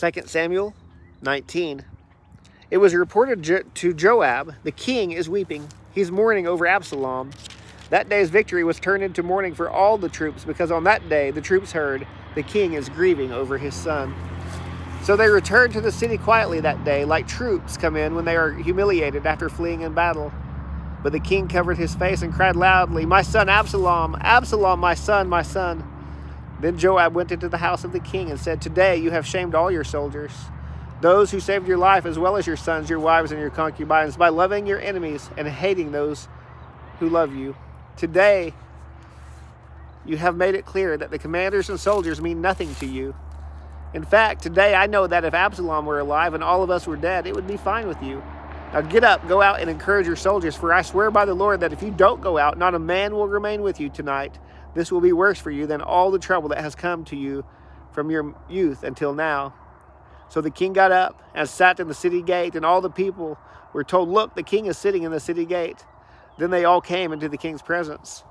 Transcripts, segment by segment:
2 Samuel 19. It was reported to Joab, the king is weeping. He's mourning over Absalom. That day's victory was turned into mourning for all the troops, because on that day the troops heard the king is grieving over his son. So they returned to the city quietly that day, like troops come in when they are humiliated after fleeing in battle. But the king covered his face and cried loudly, "My son Absalom! Absalom, my son, my son!" Then Joab went into the house of the king and said, "Today you have shamed all your soldiers, those who saved your life, as well as your sons, your wives, and your concubines, by loving your enemies and hating those who love you. Today you have made it clear that the commanders and soldiers mean nothing to you. In fact, today I know that if Absalom were alive and all of us were dead, it would be fine with you. Now get up, go out and encourage your soldiers, for I swear by the Lord that if you don't go out, not a man will remain with you tonight. This will be worse for you than all the trouble that has come to you from your youth until now." So the king got up and sat in the city gate, and all the people were told, "Look, the king is sitting in the city gate." Then they all came into the king's presence.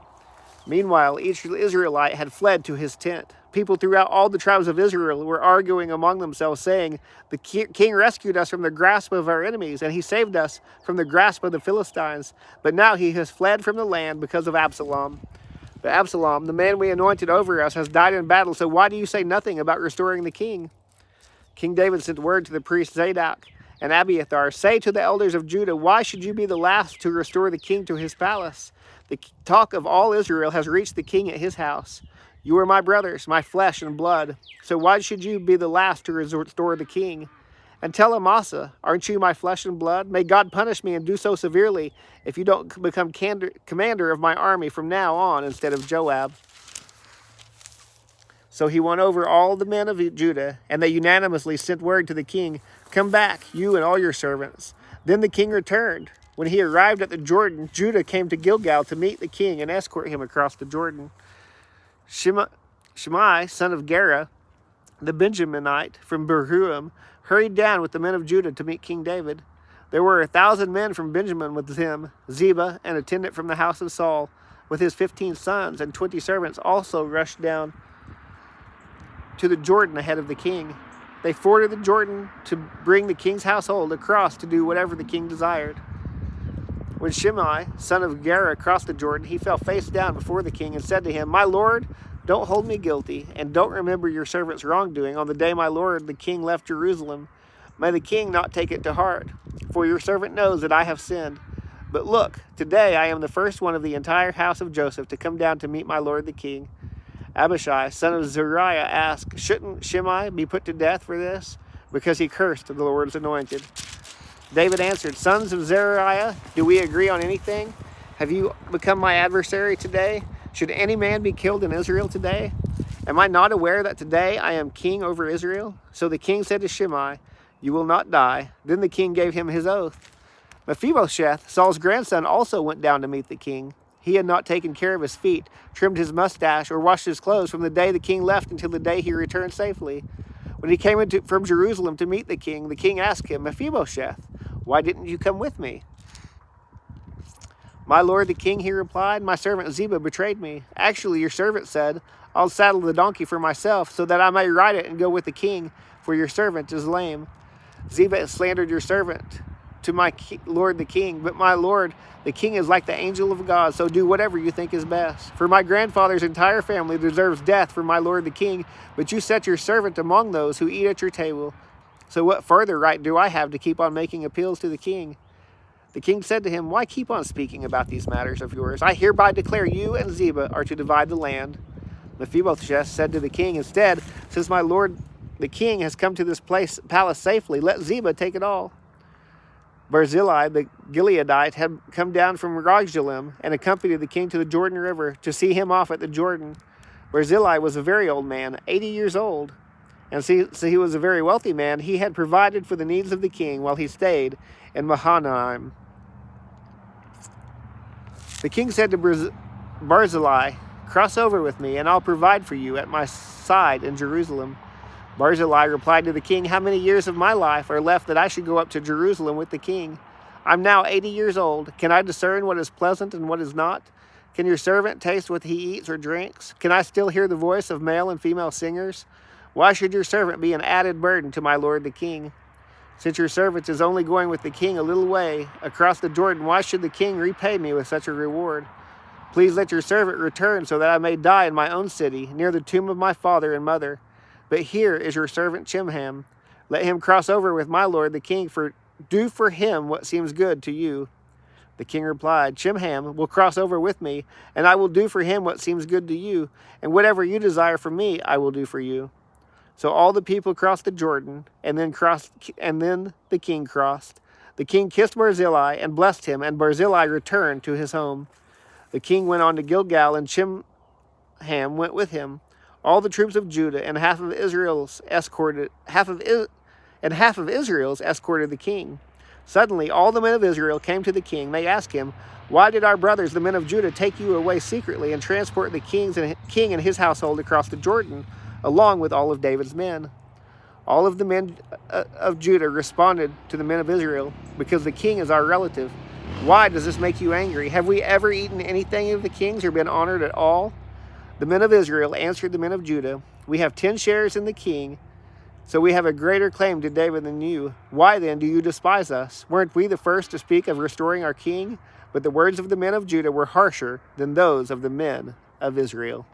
Meanwhile, each Israelite had fled to his tent. People throughout all the tribes of Israel were arguing among themselves, saying, "The king rescued us from the grasp of our enemies, and he saved us from the grasp of the Philistines. But now he has fled from the land because of Absalom. But Absalom, the man we anointed over us, has died in battle, so why do you say nothing about restoring the king?" King David sent word to the priests Zadok and Abiathar, "Say to the elders of Judah, why should you be the last to restore the king to his palace? The talk of all Israel has reached the king at his house. You are my brothers, my flesh and blood. So why should you be the last to restore the king? And tell Amasa, aren't you my flesh and blood? May God punish me and do so severely if you don't become commander of my army from now on instead of Joab." So he won over all the men of Judah, and they unanimously sent word to the king, "Come back, you and all your servants." Then the king returned. When he arrived at the Jordan, Judah came to Gilgal to meet the king and escort him across the Jordan. Shimei, son of Gera, the Benjaminite from Bahurim, hurried down with the men of Judah to meet King David. There were 1,000 men from Benjamin with him. Ziba, an attendant from the house of Saul, with his 15 sons and 20 servants, also rushed down to the Jordan ahead of the king. They forded the Jordan to bring the king's household across to do whatever the king desired. When Shimei, son of Gera, crossed the Jordan, he fell face down before the king and said to him, "My lord, don't hold me guilty, and don't remember your servant's wrongdoing on the day my lord the king left Jerusalem. May the king not take it to heart, for your servant knows that I have sinned. But look, today I am the first one of the entire house of Joseph to come down to meet my lord the king." Abishai, son of Zeruiah, asked, "Shouldn't Shimei be put to death for this? Because he cursed the Lord's anointed." David answered, "Sons of Zeruiah, do we agree on anything? Have you become my adversary today? Should any man be killed in Israel today? Am I not aware that today I am king over Israel?" So the king said to Shimei, "You will not die." Then the king gave him his oath. Mephibosheth, Saul's grandson, also went down to meet the king. He had not taken care of his feet, trimmed his mustache, or washed his clothes from the day the king left until the day he returned safely. When he came from Jerusalem to meet the king asked him, "Mephibosheth, why didn't you come with me?" "My lord the king," he replied, "my servant Ziba betrayed me. Actually, your servant said, 'I'll saddle the donkey for myself so that I may ride it and go with the king, for your servant is lame. Ziba has slandered your servant to my lord the king, but my lord the king is like the angel of God, so do whatever you think is best. For my grandfather's entire family deserves death for my lord the king, but you set your servant among those who eat at your table. So what further right do I have to keep on making appeals to the king?" The king said to him, "Why keep on speaking about these matters of yours? I hereby declare you and Ziba are to divide the land." Mephibosheth said to the king, "Instead, since my lord the king has come to this palace safely, let Ziba take it all." Barzillai, the Gileadite, had come down from Rogelim and accompanied the king to the Jordan River to see him off at the Jordan. Barzillai was a very old man, 80 years old, and so he was a very wealthy man. He had provided for the needs of the king while he stayed in Mahanaim. The king said to Barzillai, "Cross over with me, and I'll provide for you at my side in Jerusalem." Barzillai replied to the king, "How many years of my life are left that I should go up to Jerusalem with the king? I'm now 80 years old. Can I discern what is pleasant and what is not? Can your servant taste what he eats or drinks? Can I still hear the voice of male and female singers? Why should your servant be an added burden to my lord the king? Since your servant is only going with the king a little way across the Jordan, why should the king repay me with such a reward? Please let your servant return so that I may die in my own city, near the tomb of my father and mother. But here is your servant Chimham. Let him cross over with my lord the king, do for him what seems good to you. The king replied, Chimham will cross over with me, and I will do for him what seems good to you, and whatever you desire from me, I will do for you. So all the people crossed the Jordan, and then the king crossed. The king kissed Barzillai and blessed him, and Barzillai returned to his home. The king went on to Gilgal, and Chimham went with him. All the troops of Judah and half of Israel's escorted the king. Suddenly all the men of Israel came to the king. They asked him, Why did our brothers, the men of Judah, take you away secretly and transport the king and his household across the Jordan, along with all of David's men? All of the men of Judah responded to the men of Israel, Because the king is our relative. Why does this make you angry? Have we ever eaten anything of the king's or been honored at all? The men of Israel answered the men of Judah, We have 10 shares in the king, so we have a greater claim to David than you. Why then do you despise us? Weren't we the first to speak of restoring our king? But the words of the men of Judah were harsher than those of the men of Israel.